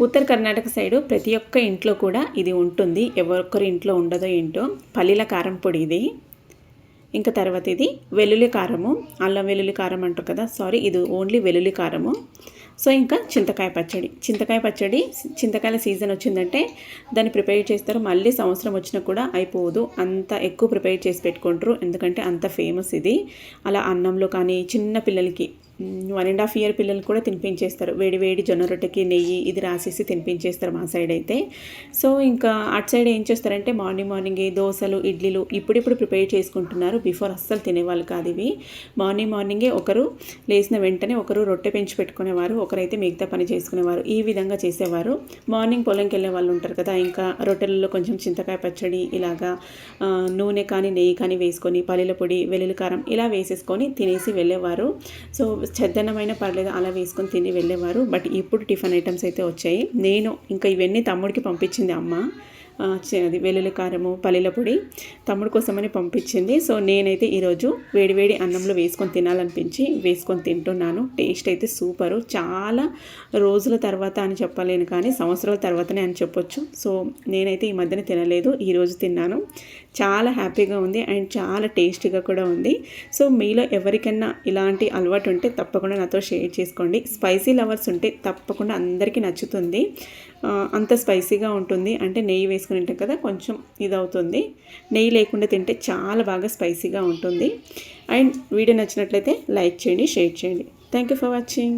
ఉత్తర Karnataka side ప్రతి ఒక్క ఇంట్లో కూడా ఇది ఉంటుంది. ఎవరొక్కరి ఇంట్లో ఉండదో ఏంటో. పల్లీల కారం పొడి ఇది. ఇంకా తర్వాత ఇది వెల్లుల్లి కారము, అల్లం వెల్లుల్లి కారం అంటారు కదా, సారీ ఇది ఓన్లీ వెల్లుల్లి కారము. సో ఇంకా చింతకాయ పచ్చడి. చింతకాయల సీజన్ వచ్చిందంటే దాన్ని ప్రిపేర్ చేస్తారు. మళ్ళీ సంవత్సరం వచ్చినా కూడా అయిపోదు, అంత ఎక్కువ ప్రిపేర్ చేసి పెట్టుకుంటారు. ఎందుకంటే అంత ఫేమస్ ఇది. అలా అన్నంలో కానీ చిన్న పిల్లలకి 1.5 year పిల్లలు కూడా తినిపించేస్తారు. వేడి వేడి జొన్న రొట్టెకి నెయ్యి ఇది రాసేసి తినిపించేస్తారు మా సైడ్ అయితే. సో ఇంకా అటు సైడ్ ఏం చేస్తారంటే మార్నింగే దోశలు ఇడ్లీలు ఇప్పుడిప్పుడు ప్రిపేర్ చేసుకుంటున్నారు. బిఫోర్ అస్సలు తినేవాళ్ళు కాదు ఇవి. మార్నింగే ఒకరు లేచిన వెంటనే ఒకరు రొట్టె పెంచి పెట్టుకునేవారు, ఒకరైతే మిగతా పని చేసుకునేవారు. ఈ విధంగా చేసేవారు. మార్నింగ్ పొలంకి వెళ్ళే వాళ్ళు ఉంటారు కదా, ఇంకా రొట్టెలలో కొంచెం చింతకాయ పచ్చడి ఇలాగా నూనె కానీ నెయ్యి కానీ వేసుకొని పల్లీల పొడి వెల్లుల్లి కారం ఇలా వేసేసుకొని తినేసి వెళ్ళేవారు. సో చెద్దన్నమైన పర్లేదు అలా వేసుకొని తిని వెళ్ళేవారు. బట్ ఇప్పుడు టిఫిన్ ఐటమ్స్ అయితే వచ్చాయి. నేను ఇంకా ఇవన్నీ తమ్ముడికి పంపించింది అమ్మ. అది వెల్లుల్లి కారము పల్లీల పొడి తమ్ముడు కోసమని పంపించింది. సో నేనైతే ఈరోజు వేడివేడి అన్నంలో వేసుకొని తినాలనిపించి వేసుకొని తింటున్నాను. టేస్ట్ అయితే సూపరు. చాలా రోజుల తర్వాత అని చెప్పలేను కానీ సంవత్సరాల తర్వాతనే అని చెప్పొచ్చు. సో నేనైతే ఈ మధ్యన తినలేదు, ఈరోజు తిన్నాను. చాలా హ్యాపీగా ఉంది అండ్ చాలా టేస్టీగా కూడా ఉంది. సో మీలో ఎవరికైనా ఇలాంటి అలవాటు ఉంటే తప్పకుండా నాతో షేర్ చేసుకోండి. స్పైసీ లవర్స్ ఉంటే తప్పకుండా అందరికీ నచ్చుతుంది. అంత స్పైసీగా ఉంటుంది. అంటే నెయ్యి వేసుకుని తింటాం కదా, కొంచెం ఇది అవుతుంది. నెయ్యి లేకుండా తింటే చాలా బాగా స్పైసీగా ఉంటుంది. అండ్ వీడియో నచ్చినట్లయితే లైక్ చేయండి, షేర్ చేయండి. Thank you for watching.